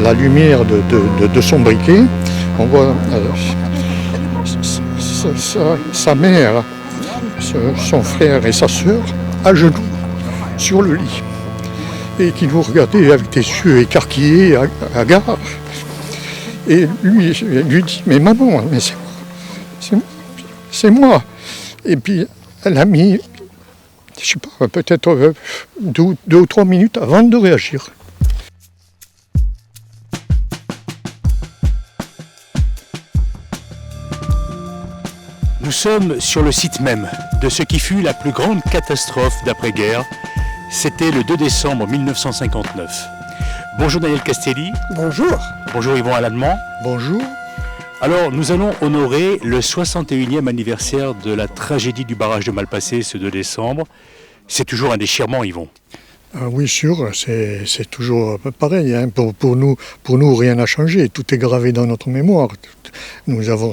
la lumière de son briquet, on voit sa mère, son frère et sa sœur à genoux sur le lit et qui nous regardaient avec des yeux écarquillés, hagards. Et lui dit, mais maman, mais c'est moi. Et puis elle a mis, je sais pas, peut-être 2 ou 3 minutes avant de réagir. Nous sommes sur le site même de ce qui fut la plus grande catastrophe d'après-guerre. C'était le 2 décembre 1959. Bonjour Daniel Castelli. Bonjour. Bonjour Yvon Allemand. Bonjour. Alors nous allons honorer le 61e anniversaire de la tragédie du barrage de Malpasset ce 2 décembre. C'est toujours un déchirement, Yvon. Oui, sûr, c'est toujours pareil. Hein. Pour nous, rien n'a changé. Tout est gravé dans notre mémoire. Nous avons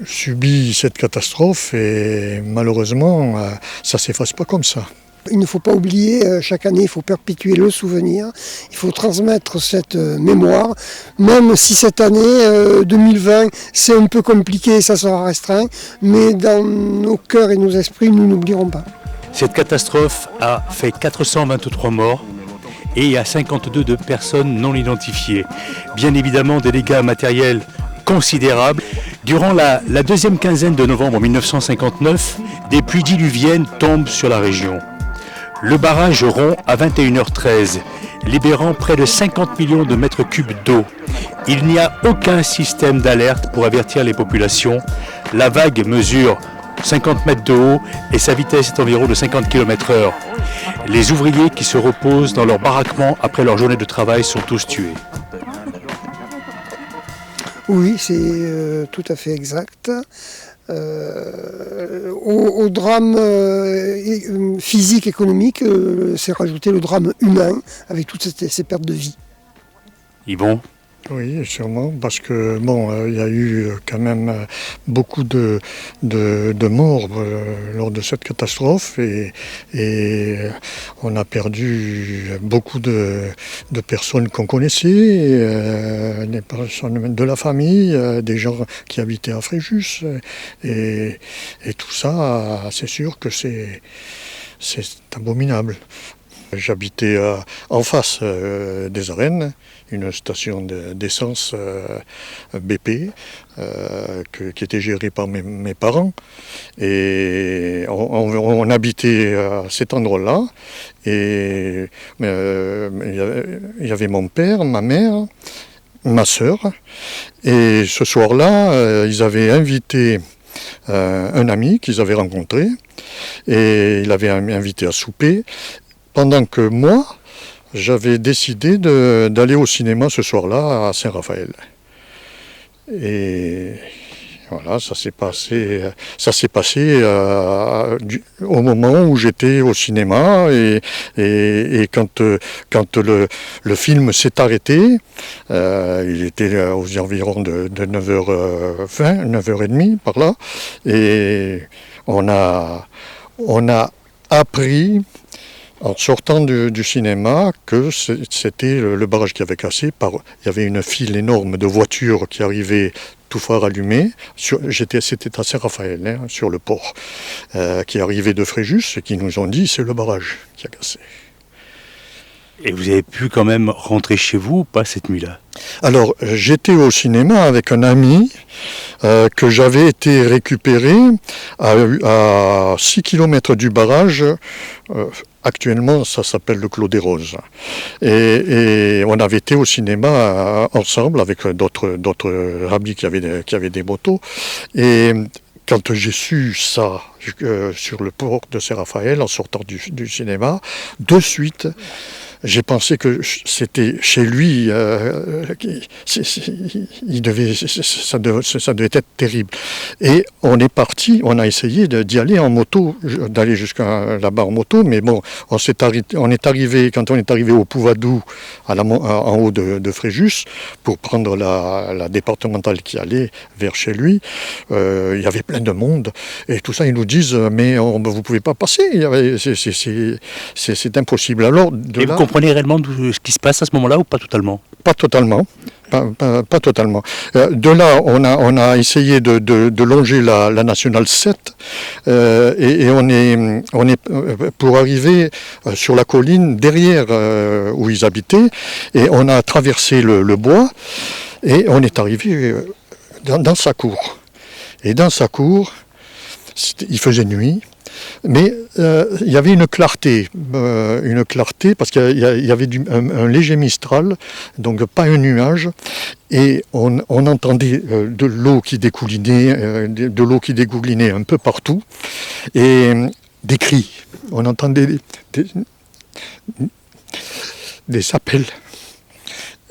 subi cette catastrophe et malheureusement, ça ne s'efface pas comme ça. Il ne faut pas oublier, chaque année, il faut perpétuer le souvenir, il faut transmettre cette mémoire, même si cette année, 2020, c'est un peu compliqué, ça sera restreint, mais dans nos cœurs et nos esprits, nous n'oublierons pas. Cette catastrophe a fait 423 morts et il y a 52 de personnes non identifiées. Bien évidemment, des dégâts matériels considérables. Durant la deuxième quinzaine de novembre 1959, des pluies diluviennes tombent sur la région. Le barrage rompt à 21h13, libérant près de 50 millions de mètres cubes d'eau. Il n'y a aucun système d'alerte pour avertir les populations. La vague mesure 50 mètres de haut et sa vitesse est environ de 50 km/h. Les ouvriers qui se reposent dans leur baraquement après leur journée de travail sont tous tués. Oui, c'est tout à fait exact. Au drame physique, économique, s'est rajouté le drame humain avec toutes ces pertes de vie. Yvon ? Oui, sûrement, parce que il y a eu quand même beaucoup de morts lors de cette catastrophe et on a perdu beaucoup de personnes qu'on connaissait, des personnes de la famille, des gens qui habitaient à Fréjus et tout ça, c'est sûr que c'est abominable. J'habitais en face des Arènes, une station d'essence BP qui était gérée par mes parents. Et on habitait à cet endroit-là. Et il y avait mon père, ma mère, ma sœur. Et ce soir-là, ils avaient invité un ami qu'ils avaient rencontré. Et il avait invité à souper. Pendant que moi, j'avais décidé d'aller au cinéma ce soir-là à Saint-Raphaël. Et voilà, ça s'est passé au moment où j'étais au cinéma et quand le film s'est arrêté, il était aux environs de 9h20, 9h30 par là, et on a appris en sortant du cinéma que c'était le barrage qui avait cassé. Il y avait une file énorme de voitures qui arrivaient tout phare allumé. C'était à Saint-Raphaël, hein, sur le port, qui arrivaient de Fréjus et qui nous ont dit c'est le barrage qui a cassé. Et vous avez pu quand même rentrer chez vous ou pas cette nuit-là ? Alors, j'étais au cinéma avec un ami que j'avais été récupéré à 6 km du barrage. Actuellement, ça s'appelle le Clos des Roses. Et on avait été au cinéma ensemble avec d'autres amis qui avaient des motos. Et quand j'ai su ça sur le port de Saint-Raphaël, en sortant du cinéma, de suite, j'ai pensé que c'était chez lui, ça devait être terrible. Et on est parti, on a essayé d'y aller en moto, d'aller jusqu'à là-bas en moto, mais bon, quand on est arrivé au Pouvadou, en haut de Fréjus, pour prendre la départementale qui allait vers chez lui, il y avait plein de monde, et tout ça, ils nous disent, mais vous ne pouvez pas passer, c'est impossible. Alors, de là, comprenez réellement ce qui se passe à ce moment-là ou pas totalement? Pas totalement. Pas totalement. De là, on a essayé de longer la nationale 7 et on est pour arriver sur la colline derrière où ils habitaient, et on a traversé le bois et on est arrivé dans sa cour. Et dans sa cour, il faisait nuit. Mais il y avait une clarté parce qu'il y avait un léger mistral, donc pas un nuage, et on entendait de l'eau qui dégoulinait, un peu partout, et des cris. On entendait des appels.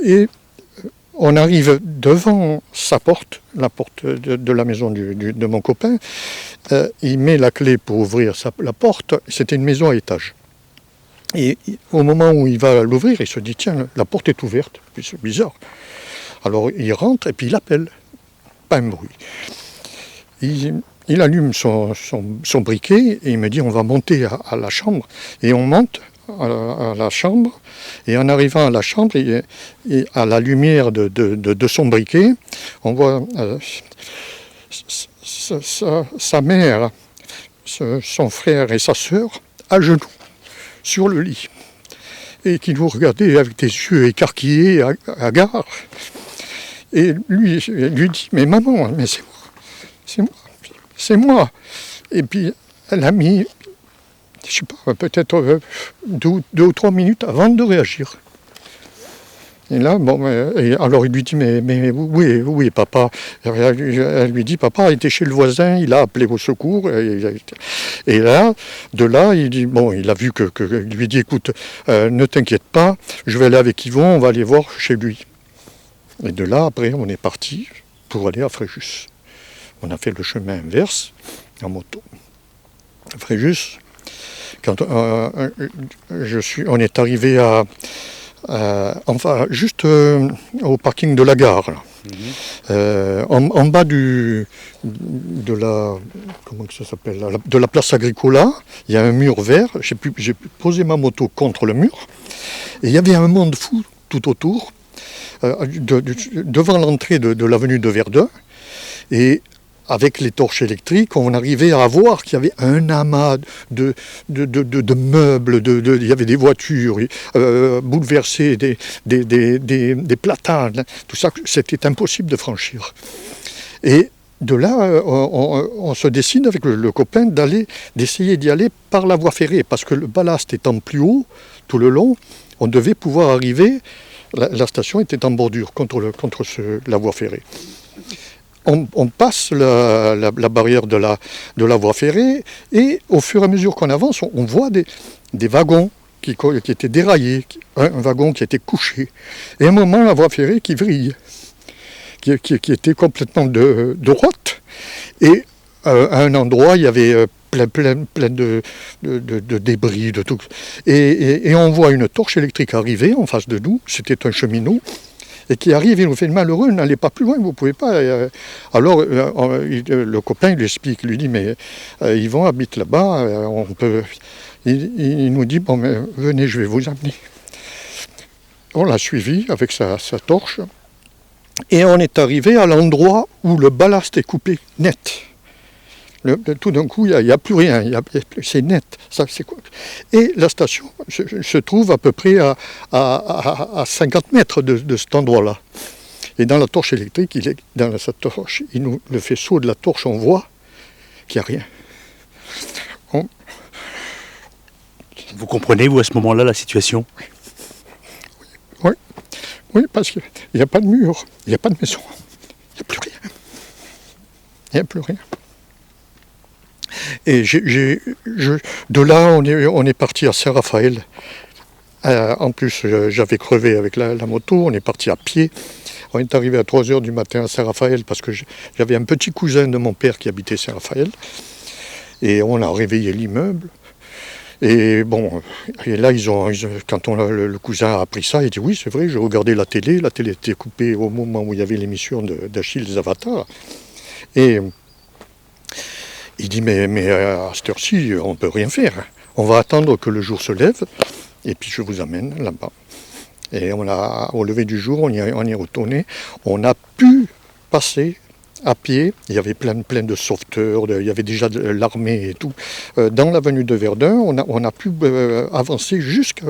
Et on arrive devant sa porte, la porte de la maison de mon copain. Il met la clé pour ouvrir la porte. C'était une maison à étage. Et au moment où il va l'ouvrir, il se dit, tiens, la porte est ouverte. Puis c'est bizarre. Alors il rentre et puis il appelle. Pas un bruit. Il allume son briquet et il me dit, on va monter à la chambre. Et on monte à la chambre, et en arrivant à la chambre, et à la lumière de son briquet, on voit sa mère, son frère et sa sœur à genoux sur le lit, et qui nous regardaient avec des yeux écarquillés, hagards. Et lui dit, mais maman, mais c'est moi. Et puis elle a mis, je sais pas, peut-être 2 ou 3 minutes avant de réagir. Et là, alors il lui dit, mais oui, papa. Elle lui dit, papa était chez le voisin, il a appelé au secours. Et là, il dit, il a vu il lui dit, écoute, ne t'inquiète pas, je vais aller avec Yvon, on va aller voir chez lui. Et de là, après, on est parti pour aller à Fréjus. On a fait le chemin inverse, en moto. Fréjus, quand on est arrivé juste au parking de la gare, là. En bas de la place Agricola, il y a un mur vert. J'ai posé ma moto contre le mur, et il y avait un monde fou tout autour, devant l'entrée de l'avenue de Verdun, et avec les torches électriques, on arrivait à voir qu'il y avait un amas de meubles, il y avait des voitures bouleversées, des platanes, tout ça, c'était impossible de franchir. Et de là, on se décide avec le copain d'essayer d'y aller par la voie ferrée, parce que le ballast étant plus haut, tout le long, on devait pouvoir arriver, la station était en bordure contre la voie ferrée. On passe la barrière de la voie ferrée, et au fur et à mesure qu'on avance, on voit des wagons qui étaient déraillés, un wagon qui était couché. Et à un moment, la voie ferrée qui vrille, qui était complètement droite. Et à un endroit, il y avait plein de débris, de tout. Et on voit une torche électrique arriver en face de nous, c'était un cheminot, et qui arrive, il nous fait, malheureux, n'allez pas plus loin, vous ne pouvez pas. Alors le copain il lui explique, il lui dit, mais Yvon habite là-bas, on peut. Il nous dit, bon, mais venez, je vais vous amener. On l'a suivi avec sa torche, et on est arrivé à l'endroit où le ballast est coupé net. Tout d'un coup, il n'y a plus rien, c'est net. Ça, c'est quoi. Et la station se trouve à peu près à 50 mètres de cet endroit-là. Et dans la torche électrique, le faisceau de la torche, on voit qu'il n'y a rien. Vous comprenez, vous, à ce moment-là, la situation? Oui, parce qu'il n'y a pas de mur, il n'y a pas de maison, il n'y a plus rien. Il n'y a plus rien. Et de là, on est parti à Saint-Raphaël. En plus, j'avais crevé avec la moto, on est parti à pied. On est arrivé à 3h du matin à Saint-Raphaël parce que j'avais un petit cousin de mon père qui habitait Saint-Raphaël. Et on a réveillé l'immeuble. Et bon, et là, quand le cousin a appris ça, il dit, oui, c'est vrai, j'ai regardé la télé était coupée au moment où il y avait l'émission d'Achille Zavata. Et il dit, mais à cette heure-ci, on ne peut rien faire. On va attendre que le jour se lève, et puis je vous amène là-bas. Et au lever du jour, on y est retourné. On a pu passer à pied. Il y avait plein de sauveteurs, il y avait déjà de l'armée et tout. Dans l'avenue de Verdun, on a pu avancer jusque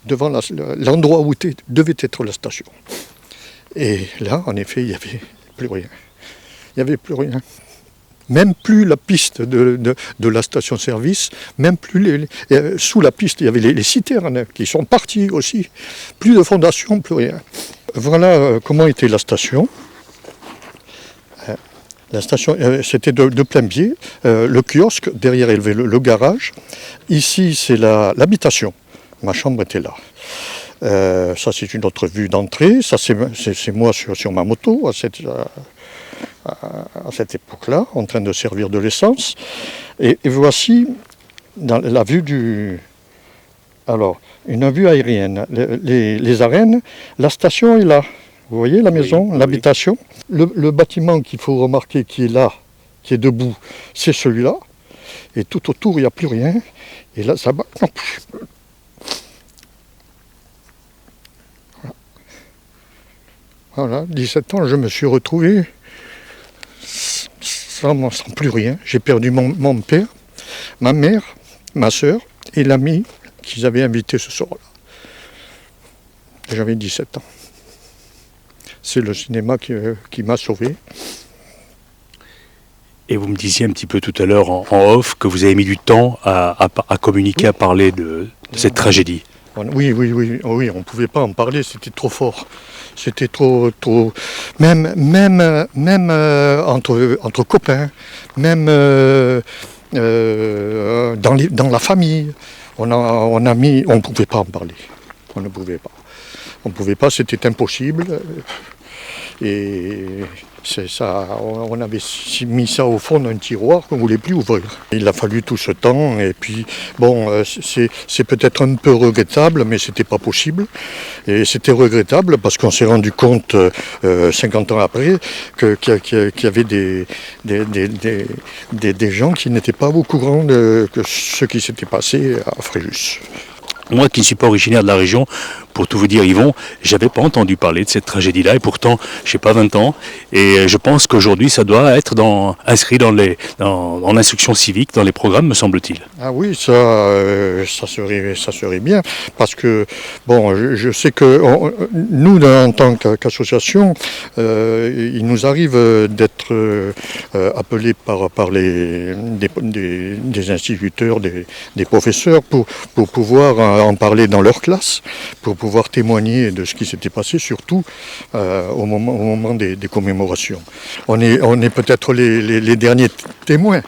devant l'endroit où devait être la station. Et là, en effet, il n'y avait plus rien. Il n'y avait plus rien. Même plus la piste de la station-service, même plus sous la piste, il y avait les citernes qui sont partis aussi. Plus de fondation, plus rien. Voilà comment était la station. La station, c'était de plein pied. Le kiosque, derrière il y avait le garage. Ici, c'est l'habitation. Ma chambre était là. Ça, c'est une autre vue d'entrée. Ça, c'est moi sur ma moto à cette époque-là, en train de servir de l'essence. Et voici dans la vue Alors, une vue aérienne. Les arènes, la station est là. Vous voyez la maison, oui, l'habitation. Oui. Le bâtiment qu'il faut remarquer qui est là, qui est debout, c'est celui-là. Et tout autour, il n'y a plus rien. Et là, ça bat. Voilà, 17 ans, je me suis retrouvé sans plus rien. J'ai perdu mon père, ma mère, ma soeur et l'ami qu'ils avaient invité ce soir-là. J'avais 17 ans. C'est le cinéma qui m'a sauvé. Et vous me disiez un petit peu tout à l'heure en off que vous avez mis du temps à communiquer, à parler de cette tragédie. Oui, on ne pouvait pas en parler, c'était trop fort. C'était trop. Même entre copains, même dans la famille, on ne pouvait pas en parler. On ne pouvait pas. On ne pouvait pas, c'était impossible. Et c'est ça, on avait mis ça au fond d'un tiroir qu'on ne voulait plus ouvrir. Il a fallu tout ce temps et puis bon, c'est peut-être un peu regrettable, mais c'était pas possible. Et c'était regrettable parce qu'on s'est rendu compte 50 ans après qu'il y avait des gens qui n'étaient pas au courant de ce qui s'était passé à Fréjus. Moi qui ne suis pas originaire de la région, pour tout vous dire Yvon, j'avais pas entendu parler de cette tragédie-là et pourtant j'ai pas 20 ans et je pense qu'aujourd'hui ça doit être inscrit dans l'instruction civique, dans les programmes me semble-t-il. Ah oui, ça serait bien parce que bon, je sais que nous en tant qu'association, il nous arrive d'être appelés par des instituteurs, des professeurs pour pouvoir en parler dans leur classe, pour pouvoir témoigner de ce qui s'était passé, surtout au moment des commémorations. On est peut-être les derniers témoins.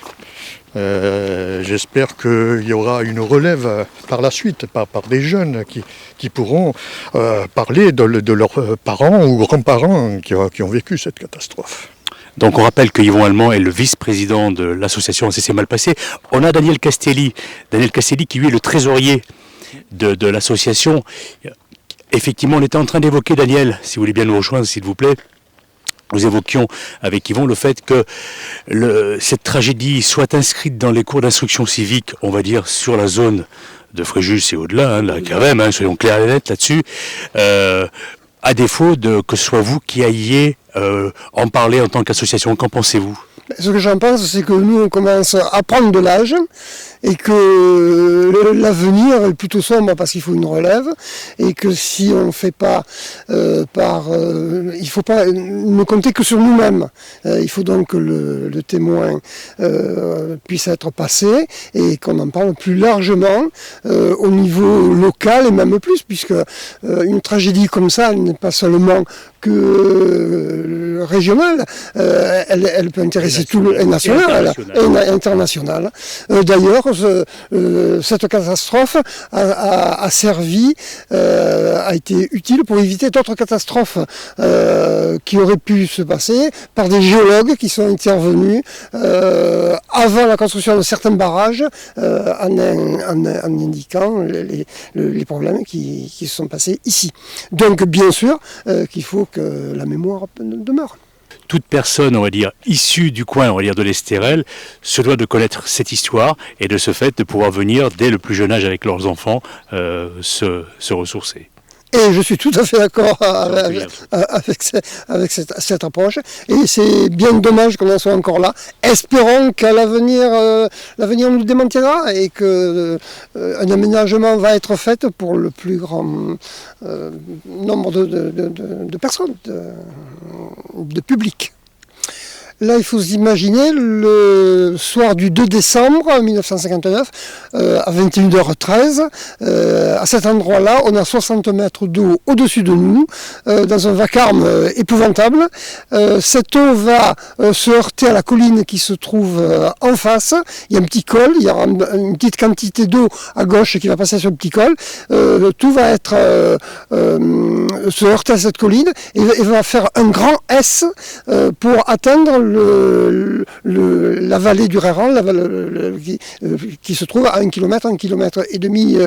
J'espère qu'il y aura une relève par la suite, par des jeunes qui pourront parler de leurs parents ou grands-parents qui ont vécu cette catastrophe. Donc on rappelle que Yvon Allemand est le vice-président de l'association ACC Malpassé. On a Daniel Castelli qui lui est le trésorier de l'association. Effectivement, on était en train d'évoquer, Daniel, si vous voulez bien nous rejoindre, s'il vous plaît. Nous évoquions avec Yvon le fait que cette tragédie soit inscrite dans les cours d'instruction civique, on va dire, sur la zone de Fréjus et au-delà, là, quand même, soyons clairs et nets là-dessus, à défaut que ce soit vous qui ayez en parler en tant qu'association. Qu'en pensez-vous ? Ce que j'en pense, c'est que nous, on commence à prendre de l'âge et que l'avenir est plutôt sombre parce qu'il faut une relève et que si on ne fait pas il ne faut pas ne compter que sur nous-mêmes. Il faut donc que le témoin puisse être passé et qu'on en parle plus largement au niveau local et même plus, puisque une tragédie comme ça, elle n'est pas seulement que régionale, elle peut intéresser tout le national et international. D'ailleurs, cette catastrophe a servi, a été utile pour éviter d'autres catastrophes qui auraient pu se passer par des géologues qui sont intervenus avant la construction de certains barrages en indiquant les problèmes qui se sont passés ici. Donc bien sûr qu'il faut que la mémoire demeure. toute personne, on va dire, issue du coin, on va dire, de l'Estérel, se doit de connaître cette histoire et de ce fait de pouvoir venir, dès le plus jeune âge avec leurs enfants, se ressourcer. Et je suis tout à fait d'accord avec cette approche. Et c'est bien dommage qu'on en soit encore là. Espérons qu'à l'avenir nous démentira et qu'un aménagement va être fait pour le plus grand nombre de personnes, de public. Là, il faut s'imaginer, le soir du 2 décembre 1959, à 21h13, à cet endroit-là, on a 60 mètres d'eau au-dessus de nous, dans un vacarme épouvantable. Cette eau va se heurter à la colline qui se trouve en face. Il y a un petit col, il y aura une petite quantité d'eau à gauche qui va passer sur le petit col. Tout va être se heurter à cette colline et va faire un grand S pour atteindre la vallée du Réran, qui se trouve à 1 km et demi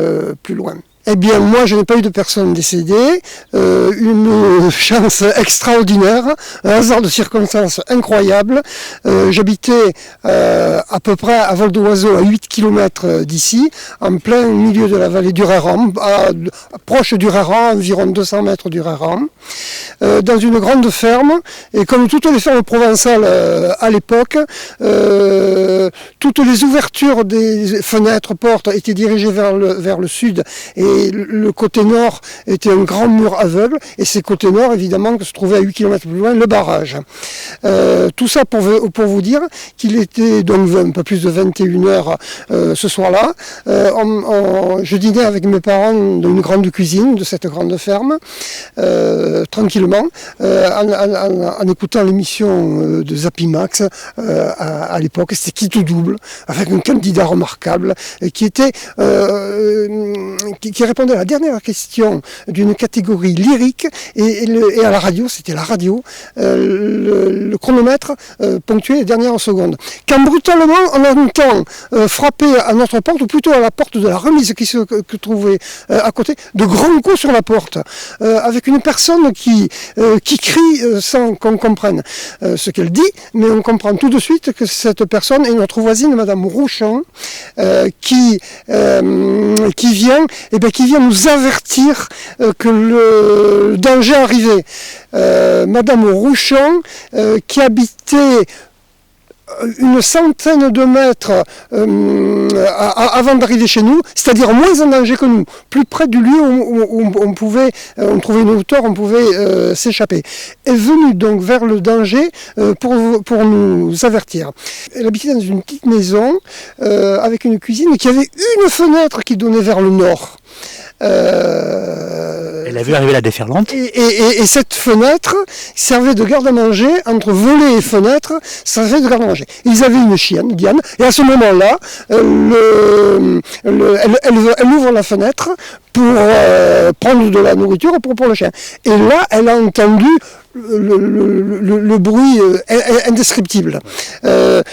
plus loin. Eh bien, moi, je n'ai pas eu de personne décédée, une chance extraordinaire, un hasard de circonstances incroyable. J'habitais à peu près à vol d'oiseau à 8 km d'ici, en plein milieu de la vallée du Réran, proche du Réran, environ 200 mètres du Réran, dans une grande ferme. Et comme toutes les fermes provençales à l'époque, toutes les ouvertures des fenêtres, portes étaient dirigées vers le sud, et le côté nord était un grand mur aveugle, et c'est côté nord évidemment que se trouvait à 8 km plus loin le barrage. Tout ça pour vous dire qu'il était donc un peu plus de 21h ce soir-là. Je dînais avec mes parents dans une grande cuisine de cette grande ferme, tranquillement, en écoutant l'émission de Zapimax à l'époque. C'était Qui tout double, avec un candidat remarquable qui répondait à la dernière question d'une catégorie lyrique, et à la radio, c'était la radio, le chronomètre ponctuait les dernières secondes. Quand brutalement on entend frapper à notre porte, ou plutôt à la porte de la remise qui se trouvait à côté, de grands coups sur la porte, avec une personne qui crie sans qu'on comprenne ce qu'elle dit, mais on comprend tout de suite que cette personne est notre voisine, Madame Rouchon, qui vient nous avertir que le danger arrivait. Madame Rouchon, qui habitait une centaine de mètres avant d'arriver chez nous, c'est-à-dire moins en danger que nous, plus près du lieu où on trouvait une hauteur, on pouvait s'échapper. Elle est venue donc vers le danger pour nous avertir. Elle habitait dans une petite maison avec une cuisine qui avait une fenêtre qui donnait vers le nord. Elle a vu arriver la déferlante. Et cette fenêtre servait de garde-à-manger, entre volet et fenêtre, servait de garde-à-manger. Ils avaient une chienne, Diane, et à ce moment-là, elle ouvre la fenêtre pour prendre de la nourriture pour le chien. Et là, elle a entendu le bruit indescriptible. Elle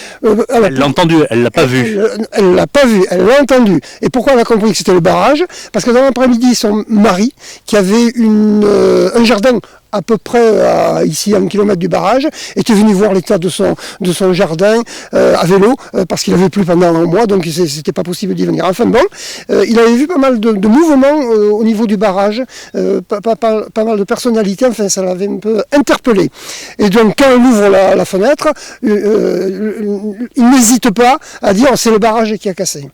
l'a entendu, elle l'a pas vu. Elle l'a pas vu, elle l'a entendu. Et pourquoi elle a compris que c'était le barrage? Parce que dans l'après-midi, son mari, qui avait un jardin à peu près ici à 1 kilomètre du barrage, était venu voir l'état de son jardin à vélo, parce qu'il avait plu pendant un mois, donc c'était pas possible d'y venir. Enfin bon, il avait vu pas mal de mouvements au niveau du barrage, pas mal de personnalités, enfin ça l'avait un peu interpellé. Et donc quand elle ouvre la fenêtre, il n'hésite pas à dire c'est le barrage qui a cassé.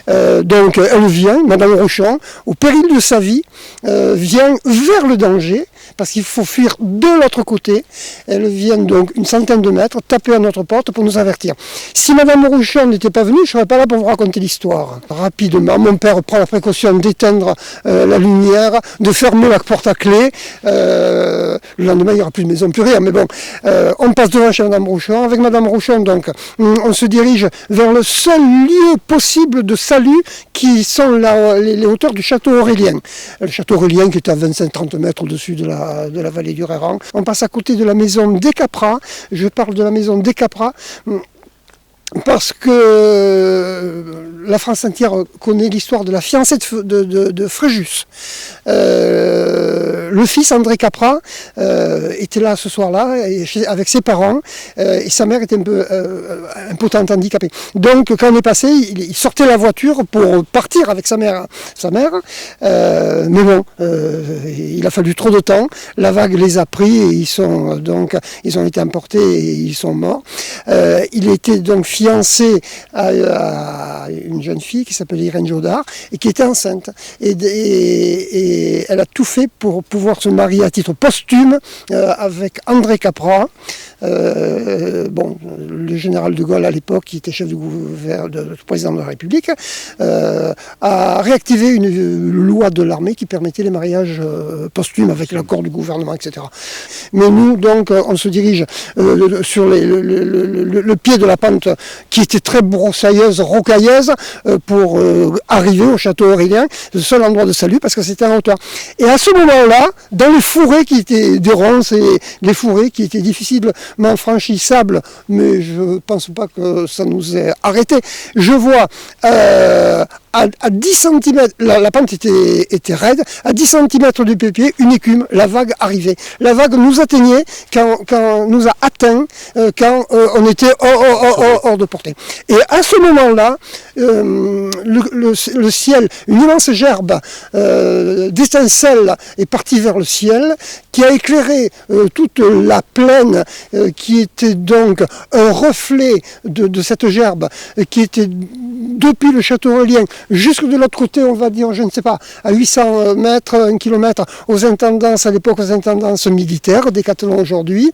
Donc elle vient, Madame Rochon, au péril de sa vie, vient vers le danger, parce qu'il faut fuir de l'autre côté. Elle vient donc une centaine de mètres, taper à notre porte pour nous avertir. Si Madame Rouchon n'était pas venue, je ne serais pas là pour vous raconter l'histoire. Rapidement, mon père prend la précaution d'éteindre la lumière, de fermer la porte à clé. Le lendemain, il n'y aura plus de maison, plus rien. Mais bon, on passe devant chez Madame Rouchon. Avec Madame Rouchon, donc, on se dirige vers le seul lieu possible de salut, qui sont les hauteurs du château Aurélien. Le château Aurélien qui est à 25-30 mètres au-dessus de la vallée du Réran. On passe à côté de la maison des Capras. Je parle de la maison des Capras parce que la France entière connaît l'histoire de la fiancée de Fréjus. Le le fils André Capra était là ce soir-là avec ses parents et sa mère était un peu impotente, handicapée. Donc quand on est passé, il sortait la voiture pour partir avec sa mère. Mais bon, il a fallu trop de temps. La vague les a pris et ils ont été emportés et ils sont morts. Il était donc fiancé à une jeune fille qui s'appelait Irène Jodard et qui était enceinte. Et elle a tout fait pour pouvoir se marier à titre posthume avec André Capra. Le général de Gaulle à l'époque, qui était chef du président de la République, a réactivé une loi de l'armée qui permettait les mariages posthumes avec l'accord du gouvernement, etc. Mais nous, donc, on se dirige sur le pied de la pente qui était très broussailleuse, rocailleuse, pour arriver au château Aurélien, le seul endroit de salut, parce que c'était en hauteur. Et à ce moment-là, dans les fourrés qui étaient des ronces et les fourrés qui étaient difficilement franchissables, mais je ne pense pas que ça nous ait arrêtés, je vois à 10 cm, la pente était raide, à 10 cm du pied, une écume, la vague arrivait. La vague nous atteignait, quand nous a atteints, quand on était hors de portée. Et à ce moment-là, le ciel, une immense gerbe d'étincelles est partie vers le ciel, qui a éclairé toute la plaine, qui était donc un reflet de cette gerbe, qui était depuis le château Aurélien jusque de l'autre côté, on va dire, je ne sais pas, à 800 mètres, 1 kilomètre, aux intendances, à l'époque aux intendances militaires, Décathlon aujourd'hui,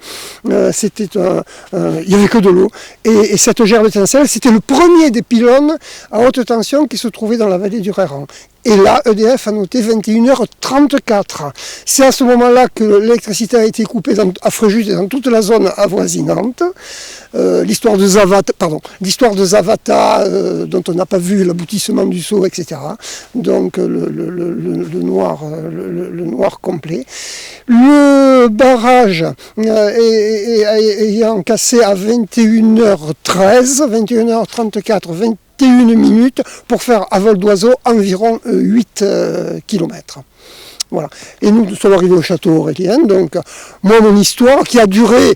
c'était il n'y avait que de l'eau. Et cette gerbe d'étincelles, c'était le premier des pylônes à haute tension qui se trouvait dans la vallée du Réran. Et là, EDF a noté 21h34. C'est à ce moment-là que l'électricité a été coupée à Fréjus et dans toute la zone avoisinante. L'histoire de Zavata, dont on n'a pas vu l'aboutissement du saut, etc. Donc le noir complet. Le barrage ayant cassé à 21h13, 21h34, 21 minutes pour faire à vol d'oiseau environ 8 km. Voilà. Et nous sommes arrivés au château Aurélien. Donc, moi, mon histoire, qui a duré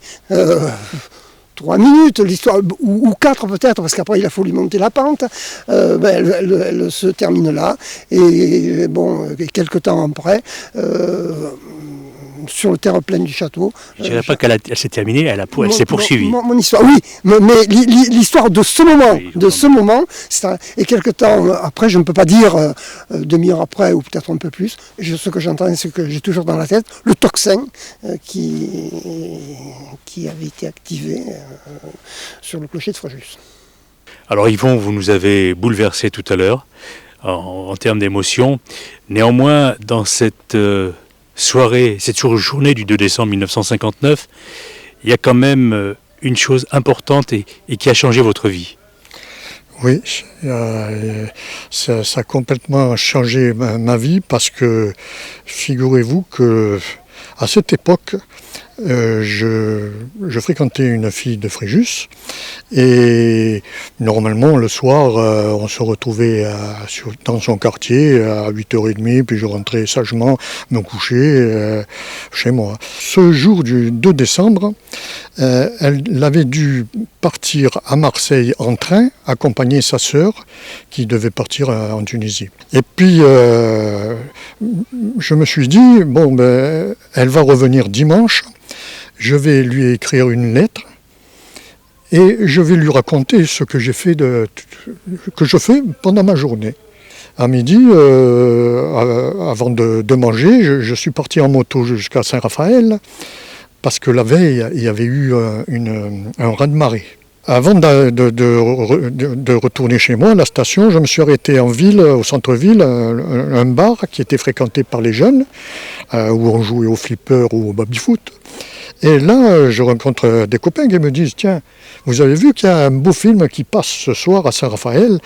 3 minutes, l'histoire, ou 4 peut-être, parce qu'après il a fallu monter la pente, elle se termine là. Et bon, quelques temps après, sur le terre-plein du château. Je ne dirais pas qu'elle s'est terminée, elle s'est poursuivie. Mon histoire, oui, mais l'histoire de ce moment, et quelques temps après, je ne peux pas dire demi-heure après ou peut-être un peu plus, ce que j'entends, c'est que j'ai toujours dans la tête le tocsin qui avait été activé sur le clocher de Fréjus. Alors Yvon, vous nous avez bouleversé tout à l'heure en termes d'émotion. Néanmoins, dans cette journée du 2 décembre 1959, il y a quand même une chose importante et qui a changé votre vie. Oui, ça a complètement changé ma vie parce que figurez-vous que à cette époque, je fréquentais une fille de Fréjus et normalement le soir on se retrouvait dans son quartier à 8h30 puis je rentrais sagement me coucher chez moi. Ce jour du 2 décembre, elle avait dû partir à Marseille en train, accompagner sa sœur qui devait partir en Tunisie. Et puis je me suis dit, elle va revenir dimanche, je vais lui écrire une lettre et je vais lui raconter ce que j'ai fait que je fais pendant ma journée. À midi, avant de manger, je suis parti en moto jusqu'à Saint-Raphaël parce que la veille, il y avait eu un raz-de-marée. Avant de retourner chez moi à la station, je me suis arrêté en ville, au centre-ville, un bar qui était fréquenté par les jeunes, où on jouait au flipper ou au baby-foot. Et là, je rencontre des copains qui me disent « Tiens, vous avez vu qu'il y a un beau film qui passe ce soir à Saint-Raphaël,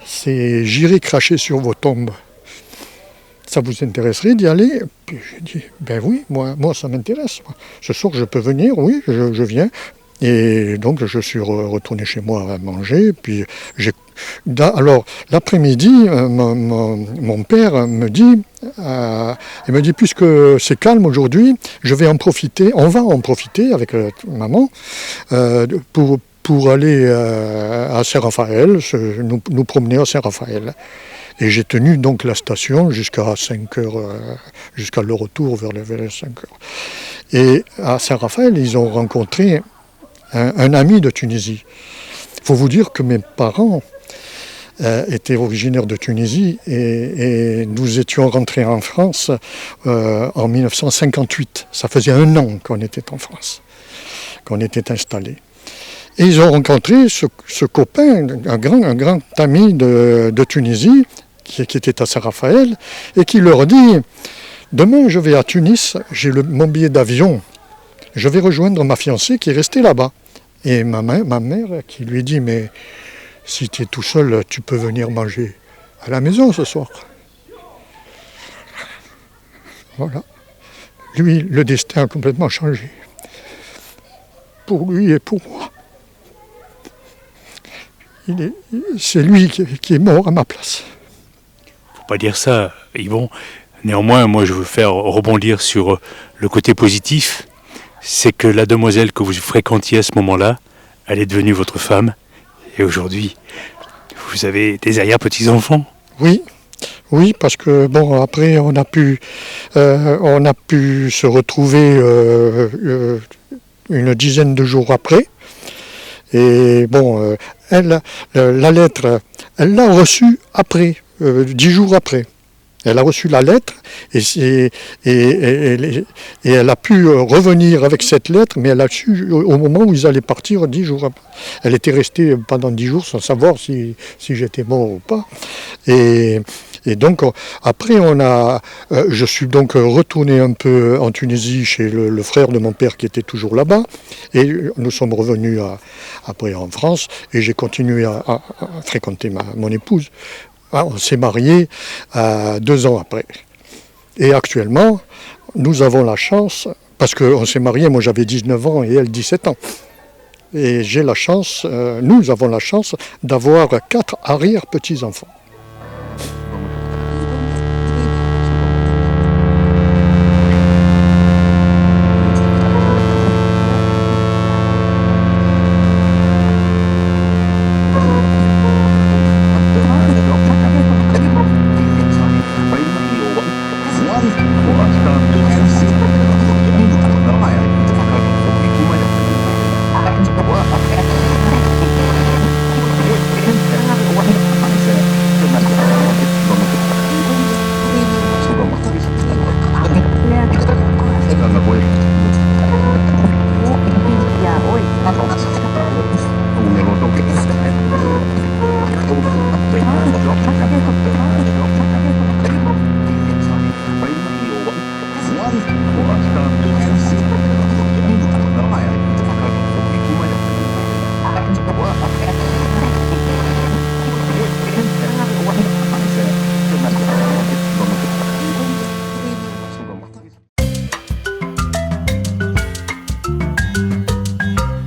c'est J'irai cracher sur vos tombes. Ça vous intéresserait d'y aller ?» Puis j'ai dit « Ben oui, moi ça m'intéresse. Ce soir je peux venir, oui, je viens. » Et donc je suis retourné chez moi à manger. Puis alors l'après-midi, mon père me dit, puisque c'est calme aujourd'hui, on va en profiter avec maman pour aller à Saint-Raphaël, nous promener à Saint-Raphaël. Et j'ai tenu donc la station jusqu'à 5 heures, jusqu'à le retour vers les 5 heures. Et à Saint-Raphaël, ils ont rencontré un ami de Tunisie. Il faut vous dire que mes parents étaient originaires de Tunisie et nous étions rentrés en France en 1958. Ça faisait 1 an qu'on était en France, qu'on était installés. Et ils ont rencontré ce copain, un grand ami de Tunisie, qui était à Saint-Raphaël, et qui leur dit « Demain, je vais à Tunis, j'ai mon billet d'avion, je vais rejoindre ma fiancée qui est restée là-bas. » Et ma mère qui lui dit « Mais si tu es tout seul, tu peux venir manger à la maison ce soir. » Voilà. Lui, le destin a complètement changé. Pour lui et pour moi. C'est lui qui est mort à ma place. Faut pas dire ça, Yvon. Néanmoins, moi, je veux faire rebondir sur le côté positif. C'est que la demoiselle que vous fréquentiez à ce moment-là, elle est devenue votre femme. Et aujourd'hui, vous avez des arrière-petits-enfants. Oui, parce que bon, après, on a pu se retrouver une dizaine de jours après. Et bon, la lettre, elle l'a reçue après, 10 jours après. Elle a reçu la lettre et elle a pu revenir avec cette lettre, mais elle a su au moment où ils allaient partir 10 jours après. Elle était restée pendant 10 jours sans savoir si j'étais mort ou pas. Et donc après je suis donc retourné un peu en Tunisie chez le frère de mon père qui était toujours là-bas. Et nous sommes revenus après en France et j'ai continué à fréquenter mon épouse. On s'est mariés 2 ans après. Et actuellement, nous avons la chance, parce qu'on s'est mariés, moi j'avais 19 ans et elle 17 ans. Et nous avons la chance d'avoir 4 arrière-petits-enfants.